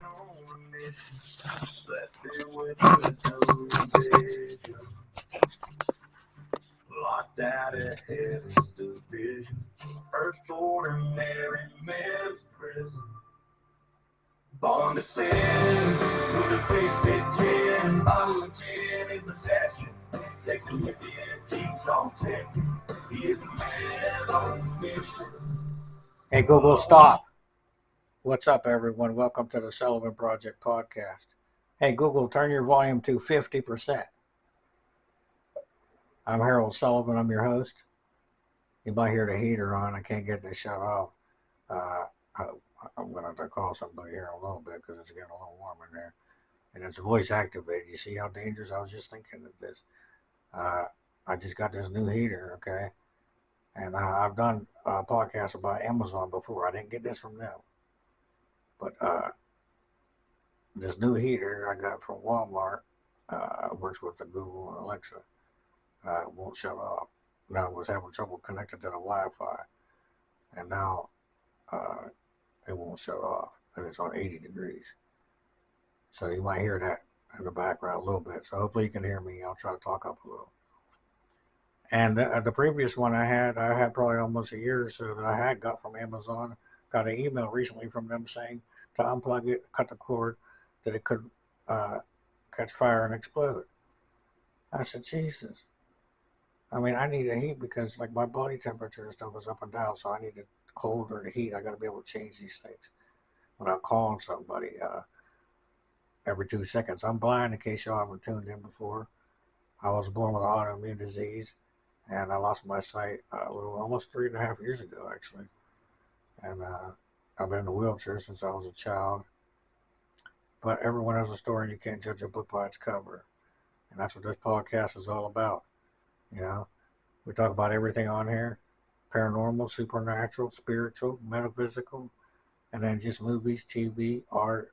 on a mission, blessed with wisdom and vision, locked out of heaven's division, earth ordinary man's prison. Born to sin, with a face big tin, bottle of gin in possession, takes a hippie and keeps on ticking. He is a man on a mission. Hey, Google, stop. What's up, everyone? Welcome to the Sullivan Project Podcast. Hey, Google, turn your volume to 50%. I'm Harold Sullivan. I'm your host. You might hear the heater on. I can't get this shut off. I'm going to have to call somebody here in a little bit because it's getting a little warm in there. And it's voice activated. You see how dangerous? I was just thinking of this. I just got this new heater, okay? And I've done podcasts about Amazon before. I didn't get this from them. But this new heater I got from Walmart works with the Google and Alexa. It won't shut off. Now I was having trouble connected to the Wi-Fi. And now it won't shut off. And it's on 80 degrees. So you might hear that in the background a little bit. So hopefully you can hear me. I'll try to talk up a little. And the previous one I had probably almost a year or so that I had got from Amazon. Got an email recently from them saying to unplug it, cut the cord, that it could catch fire and explode. I said, Jesus. I mean, I need a heat because like my body temperature and stuff is up and down, so I need the cold or the heat. I got to be able to change these things without calling somebody every 2 seconds. I'm blind, in case y'all haven't tuned in before. I was born with an autoimmune disease, and I lost my sight almost 3.5 years ago, actually. And I've been in a wheelchair since I was a child. But everyone has a story, and you can't judge a book by its cover. And that's what this podcast is all about. You know, we talk about everything on here: paranormal, supernatural, spiritual, metaphysical, and then just movies, TV, art,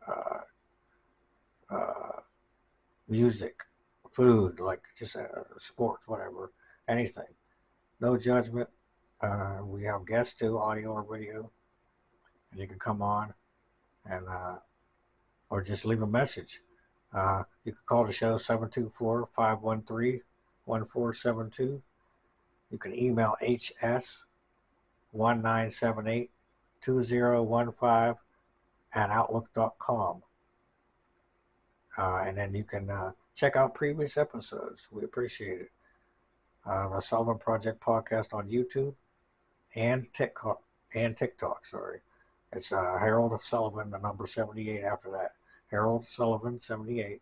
music, food, like just sports, whatever, anything. No judgment. We have guests too, audio or video, and you can come on and or just leave a message. You can call the show 724-513-1472. You can email hs19782015 at outlook.com. And then you can check out previous episodes. We appreciate it. The Sullivan Project Podcast on YouTube and TikTok. It's Harold Sullivan, the number 78 after that. Harold Sullivan 78.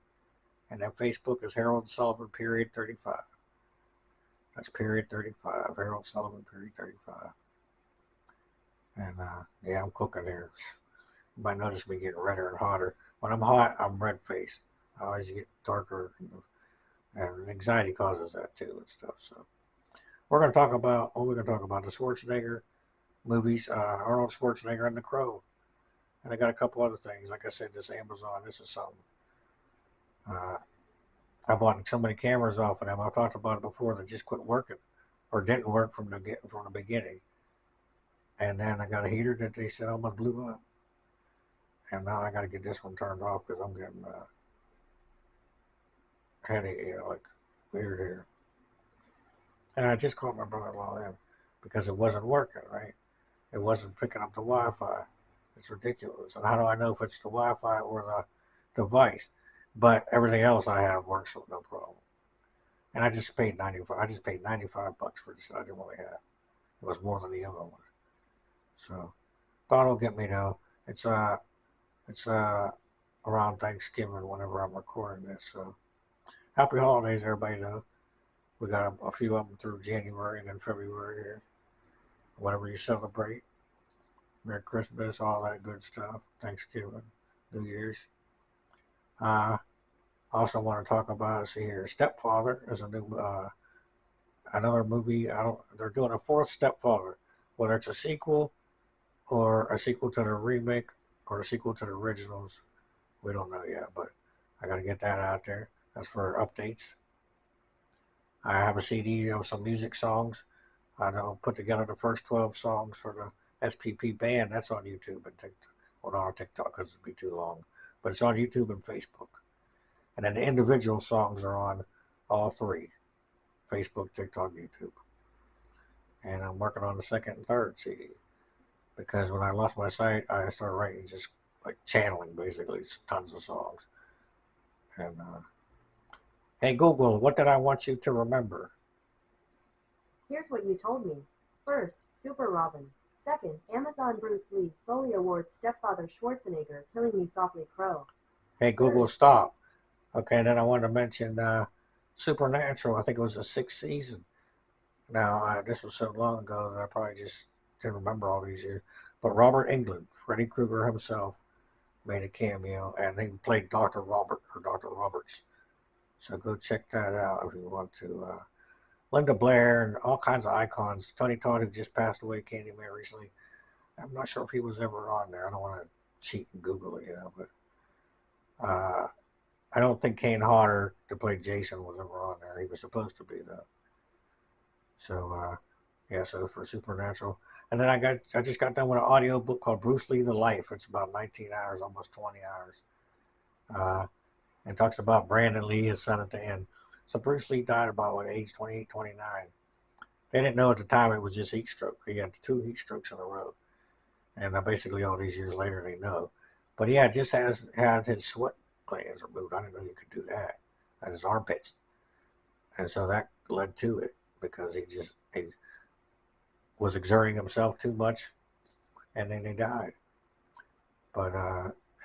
And then Facebook is Harold Sullivan period 35. That's period 35. Harold Sullivan period 35. And yeah, I'm cooking here. You might notice me getting redder and hotter. When I'm hot, I'm red faced. I always get darker, and anxiety causes that too and stuff. So we're going to talk about the Schwarzenegger movies, Arnold Schwarzenegger and the Crow. And I got a couple other things. Like I said, this Amazon, this is something. I bought so many cameras off of them. I've talked about it before that just quit working or didn't work from the beginning. And then I got a heater that they said almost blew up. And now I got to get this one turned off because I'm getting headache, like weird here. And I just called my brother-in-law in because it wasn't working, right? It wasn't picking up the Wi-Fi. It's ridiculous. And how do I know if it's the Wi-Fi or the device? But everything else I have works with no problem. And I just paid $95 for this. I didn't really have. It was more than the other one. So thought it'll get me though. It's around Thanksgiving whenever I'm recording this. So happy holidays, everybody though. We got a few of them through January and then February here. Whatever you celebrate. Merry Christmas, all that good stuff. Thanksgiving, New Year's. I also want to talk about, see here, Stepfather is a new, another movie. They're doing a fourth Stepfather, whether it's a sequel or a sequel to the remake or a sequel to the originals. We don't know yet, but I got to get that out there. That's for updates. I have a CD of some music songs. I know put together the first 12 songs for the SPP band. That's on YouTube and TikTok. Well, not on TikTok because it'd be too long. but it's on YouTube and Facebook. And then the individual songs are on all three: Facebook, TikTok, YouTube. And I'm working on the second and third CD because when I lost my sight, I started writing just like channeling, basically, tons of songs. And hey Google, what did I want you to remember? Here's what you told me. First, Super Robin. Second, Amazon Bruce Lee, Sully Awards stepfather Schwarzenegger, Killing Me Softly Crow. Hey Google, stop. Okay, and then I wanted to mention Supernatural. I think it was the 6th season. Now, this was so long ago that I probably just didn't remember all these years. But Robert Englund, Freddy Krueger himself, made a cameo, and he played Dr. Robert or Dr. Roberts. So go check that out if you want to. Linda Blair and all kinds of icons. Tony Todd, who just passed away, Candyman recently. I'm not sure if he was ever on there. I don't want to cheat and Google it, but I don't think Kane Hodder, to play Jason, was ever on there. He was supposed to be, though. So, so for Supernatural. And then I just got done with an audio book called Bruce Lee the Life. It's about 19 hours, almost 20 hours. And talks about Brandon Lee, his son, at the end. So Bruce Lee died about, age 28, 29. They didn't know at the time it was just heat stroke. He had 2 heat strokes in a row. And basically all these years later, they know. But he had his sweat glands removed. I didn't know you could do that. And his armpits. And so that led to it because he was exerting himself too much. And then he died. But,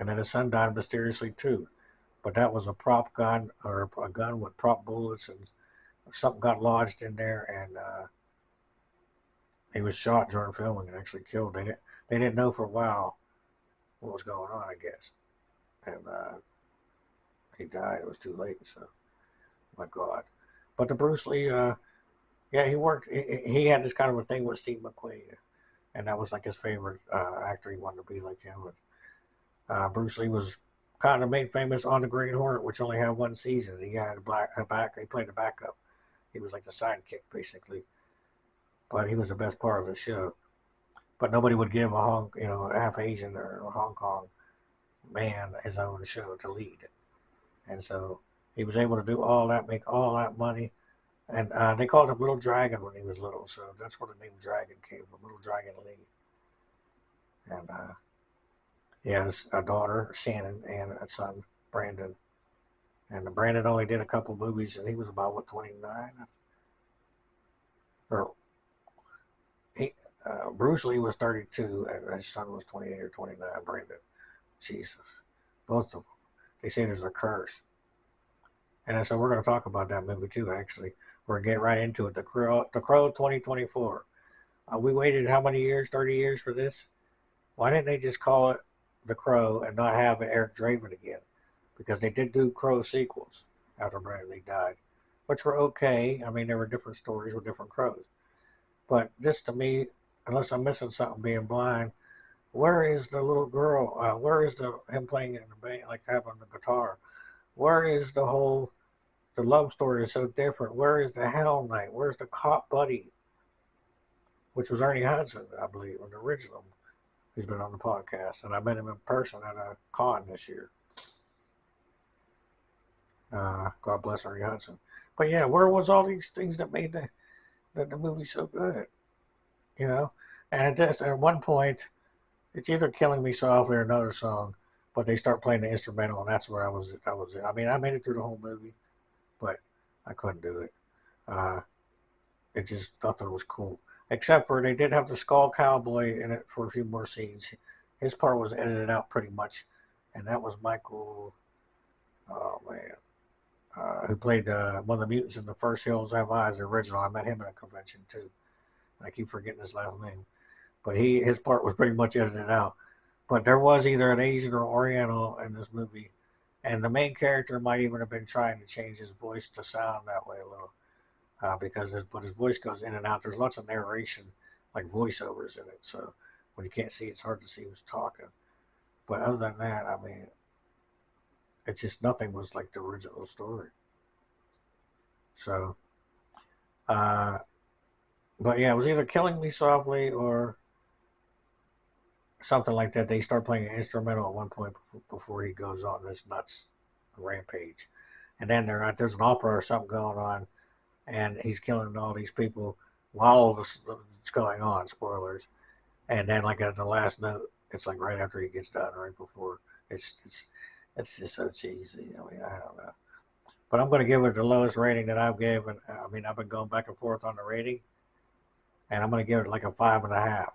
and then his son died mysteriously too. But that was a prop gun, or a gun with prop bullets, and something got lodged in there, and he was shot during filming and actually killed. They didn't know for a while what was going on, I guess, and he died. It was too late. So, my God. But the Bruce Lee, he worked. He had this kind of a thing with Steve McQueen, and that was like his favorite actor. He wanted to be like him. But, Bruce Lee was kind of made famous on The Green Hornet, which only had 1 season. He had he played the backup. He was like the sidekick, basically. But he was the best part of the show. But nobody would give a half Asian or a Hong Kong man his own show to lead. And so he was able to do all that, make all that money. And they called him Little Dragon when he was little. So that's where the name Dragon came from, Little Dragon Lee. And he has a daughter, Shannon, and a son, Brandon. And Brandon only did a couple movies, and he was about, 29? Or Bruce Lee was 32, and his son was 28 or 29, Brandon. Jesus. Both of them. They say there's a curse. And so we're going to talk about that movie, too, actually. We're going to get right into it. The Crow 2024. We waited how many years? 30 years for this? Why didn't they just call it The Crow and not have Eric Draven again? Because they did do Crow sequels after Brandon Lee died, which were okay. I mean, there were different stories with different crows. But this, to me, unless I'm missing something being blind, where is the little girl? Where is him playing in the band, like having the guitar? Where is the love story is so different? Where is the Hell Knight? Where's the cop buddy? Which was Ernie Hudson, I believe, in the original. He's been on the podcast, and I met him in person at a con this year. God bless Ernie Hudson. But yeah, where was all these things that made the movie so good? And at one point, it's either Killing Me Softly or another song, but they start playing the instrumental, and that's where I was. I mean, I made it through the whole movie, but I couldn't do it. It just thought that it was cool. Except for they did have the Skull Cowboy in it for a few more scenes. His part was edited out pretty much, and that was Michael, oh man, who played one of the mutants in the first Hills Have Eyes, the original. I met him at a convention too. I keep forgetting his last name. But his part was pretty much edited out. But there was either an Asian or Oriental in this movie. And the main character might even have been trying to change his voice to sound that way a little. Because his voice goes in and out. There's lots of narration, like voiceovers in it. So when you can't see, it's hard to see who's talking. But other than that, I mean, it's just nothing was like the original story. So, but yeah, it was either Killing Me Softly or something like that. They start playing an instrumental at one point before he goes on this nuts rampage. And then there's an opera or something going on, and he's killing all these people while this is going on. Spoilers. And then like at the last note, it's like right after he gets done, right before. It's just so cheesy. I mean, I don't know. But I'm going to give it the lowest rating that I've given. I mean, I've been going back and forth on the rating, and I'm going to give it like a 5.5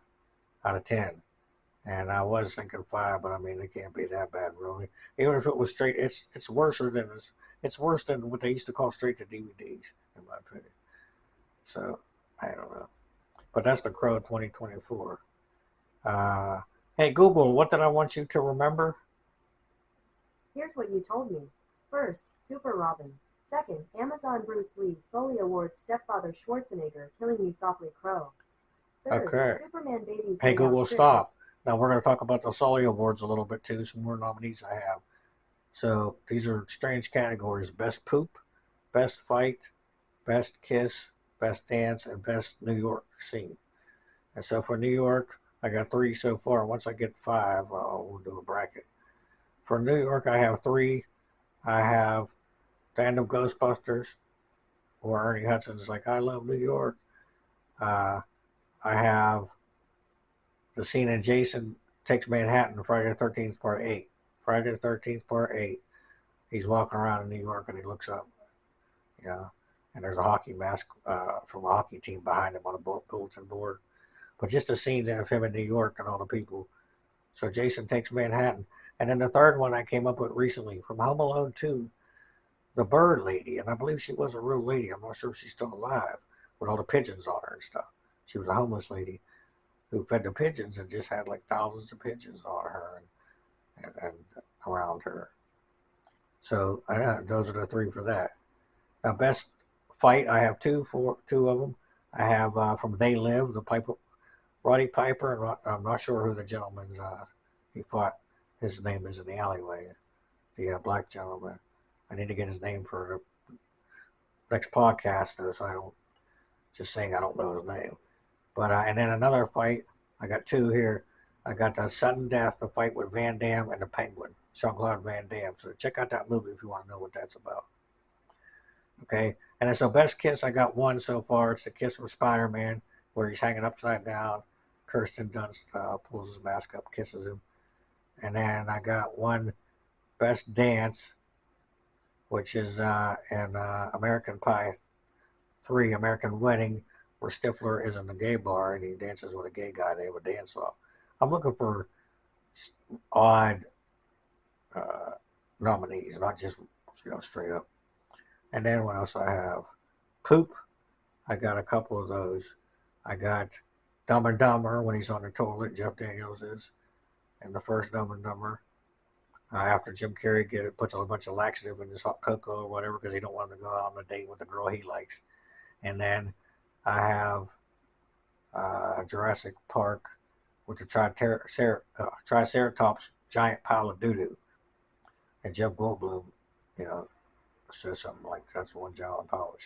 out of 10. And I was thinking 5, but I mean, it can't be that bad, really. Even if it was straight, it's worse than it's worse than what they used to call straight to DVDs, in my opinion. So I don't know. But that's The Crow 2024. Hey Google, what did I want you to remember? Here's what you told me. First, Super Robin. Second, Amazon Bruce Lee Sully Awards stepfather Schwarzenegger killing me softly Crow. Third, Okay. Superman babies. Hey made Google, out stop. Now we're going to talk about the Sully Awards a little bit too. Some more nominees I have. So these are strange categories: best poop, best fight, best kiss, best dance, and best New York scene. And so for New York, I got 3 so far. Once I get 5, we'll do a bracket. For New York, I have 3. I have the end of Ghostbusters, where Ernie Hudson's like, I love New York. I have the scene in Jason Takes Manhattan, Friday the 13th, Part 8. Friday the 13th, Part 8. He's walking around in New York and he looks up, you know, and there's a hockey mask from a hockey team behind him on a bulletin board. But just the scenes of him in New York and all the people. So Jason Takes Manhattan. And then the third one I came up with recently from Home Alone 2, the bird lady. And I believe she was a real lady. I'm not sure if she's still alive, with all the pigeons on her and stuff. She was a homeless lady who fed the pigeons and just had like thousands of pigeons on her and around her. So those are the 3 for that. Now, best fight, I have two of them. I have from They Live, Roddy Piper, and I'm not sure who the gentleman's he fought. His name is in the alleyway, the black gentleman. I need to get his name for the next podcast, though, so I don't just saying I don't know his name. But and then another fight, I got 2 here. I got the sudden death, the fight with Van Damme and the Penguin, Jean-Claude Van Damme. So check out that movie if you want to know what that's about. Okay, and then so best kiss, I got 1 so far. It's the kiss from Spider-Man, where he's hanging upside down. Kirsten Dunst pulls his mask up, kisses him. And then I got 1 best dance, which is in American Pie 3, American Wedding, where Stifler is in the gay bar and he dances with a gay guy. They have a dance off. I'm looking for odd nominees, not just straight up. And then what else I have? Poop. I got a couple of those. I got Dumb and Dumber when he's on the toilet. Jeff Daniels is in the first Dumb and Dumber. After Jim Carrey puts a bunch of laxative in his hot cocoa or whatever because he don't want him to go out on a date with the girl he likes. And then I have Jurassic Park with the Triceratops giant pile of doo-doo. And Jeff Goldblum, says something like, that's one giant pile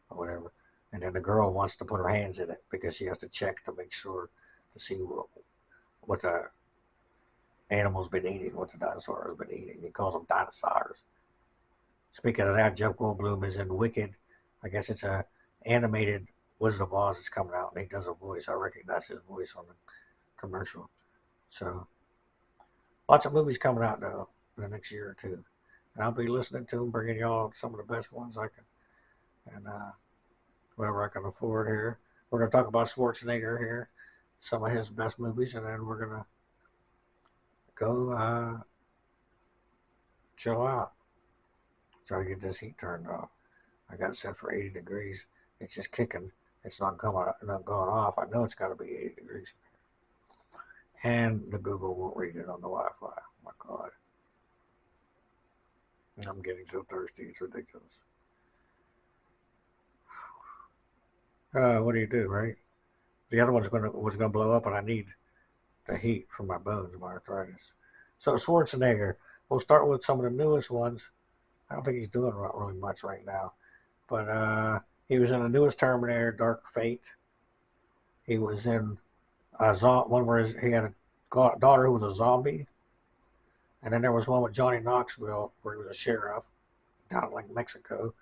or whatever. And then the girl wants to put her hands in it because she has to check to make sure to see what the animal's been eating, what the dinosaur has been eating. He calls them dinosaurs. Speaking of that, Jeff Goldblum is in Wicked. I guess it's a animated Wizard of Oz that's coming out, and he does a voice. I recognize his voice on the commercial. So, lots of movies coming out, though, in the next year or 2. And I'll be listening to them, bringing y'all some of the best ones I can, and whatever I can afford here. We're going to talk about Schwarzenegger here, some of his best movies, and then we're going to go chill out. Try to get this heat turned off. I got it set for 80 degrees. It's just kicking. It's not going off. I know it's got to be 80 degrees. And the Google won't read it on the Wi-Fi. Oh my God. I'm getting so thirsty. It's ridiculous. What do you do, right? The other was gonna blow up, and I need the heat for my bones, my arthritis. So Schwarzenegger. We'll start with some of the newest ones. I don't think he's doing really much right now, but he was in the newest Terminator, Dark Fate. He was in one where he had daughter who was a zombie. And then there was one with Johnny Knoxville where he was a sheriff down in like Mexico.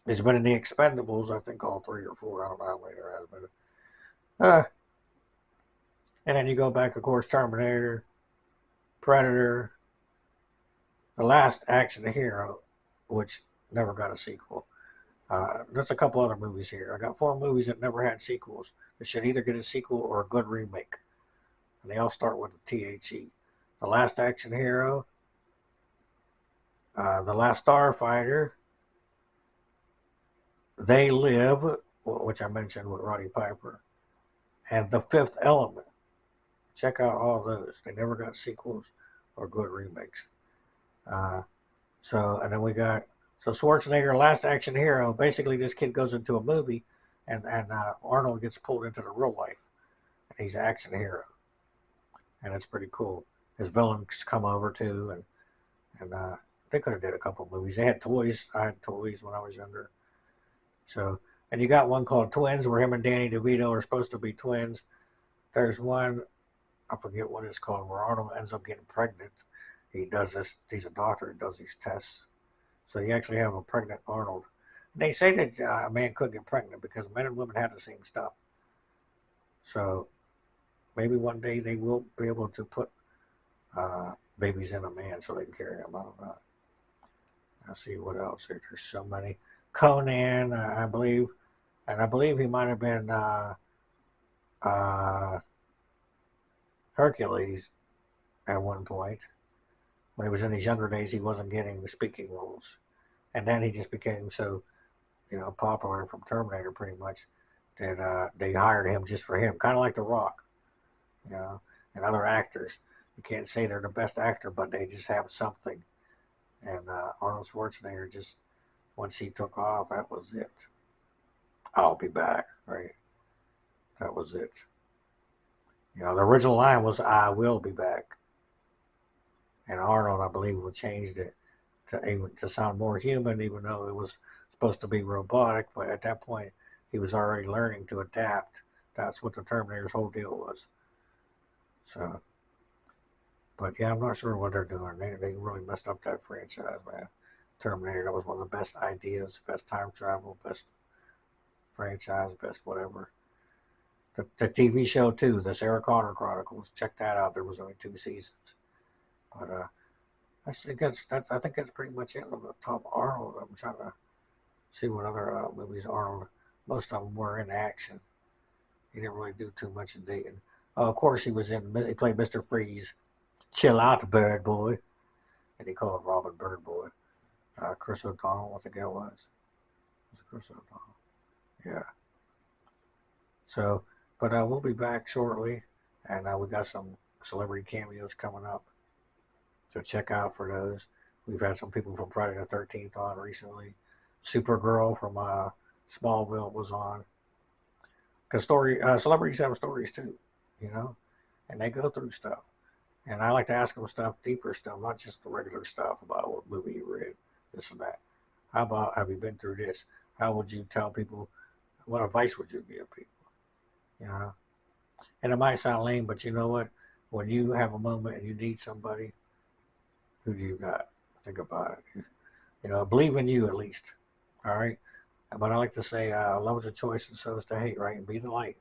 He's been in the Expendables, I think all 3 or 4. I don't know how many there has been. And then you go back, of course, Terminator, Predator, The Last Action Hero, which never got a sequel. There's a couple other movies here. I got 4 movies that never had sequels. That should either get a sequel or a good remake. And they all start with a THE. The Last Action Hero, The Last Starfighter, They Live, which I mentioned with Roddy Piper, and The Fifth Element. Check out all those. They never got sequels or good remakes. And then we got Schwarzenegger, Last Action Hero. Basically, this kid goes into a movie, and Arnold gets pulled into the real life, and he's an action hero, and it's pretty cool. His villains come over too, and they could have did a couple movies. They had toys. I had toys when I was younger. So, and you got one called Twins, where him and Danny DeVito are supposed to be twins. There's one, I forget what it's called, where Arnold ends up getting pregnant. He does this. He's a doctor and does these tests. So you actually have a pregnant Arnold. They say that a man could get pregnant because men and women have the same stuff. So maybe one day they will be able to put babies in a man so they can carry them. I don't know. I'll see what else. There's so many. Conan, I believe, and I believe he might have been Hercules at one point. When he was in his younger days, he wasn't getting speaking roles. And then he just became so, popular from Terminator pretty much that they hired him just for him. Kind of like The Rock, and other actors. You can't say they're the best actor, but they just have something. And Arnold Schwarzenegger just, once he took off, that was it. I'll be back, right? That was it. The original line was, I will be back. And Arnold, I believe, changed it to sound more human, even though it was supposed to be robotic. But at that point, he was already learning to adapt. That's what the Terminator's whole deal was. So, but yeah, I'm not sure what they're doing. They really messed up that franchise, man. Terminator, that was one of the best ideas, best time travel, best franchise, best whatever. The TV show, too, the Sarah Connor Chronicles, check that out. There was only 2 seasons. But I think that's pretty much it on the top Arnold. I'm trying to see what other movies Arnold. Most of them were in action. He didn't really do too much in dating. Of course, he played Mr. Freeze. Chill out, Bird Boy. And he called Robin Bird Boy. Chris O'Donnell, I think that was. Was it Chris O'Donnell? Yeah. So, but we'll be back shortly. And we got some celebrity cameos coming up. So check out for those. We've had some people from Friday the 13th on recently. Supergirl from Smallville was on. Because celebrities have stories too, and they go through stuff. And I like to ask them stuff, deeper stuff, not just the regular stuff about what movie you read, this and that. How about, have you been through this? How would you tell people, what advice would you give people? And it might sound lame, but you know what? When you have a moment and you need somebody, who do you got? Think about it. Believe in you at least. All right? But I like to say, love is a choice and so is to hate, right? And be the light.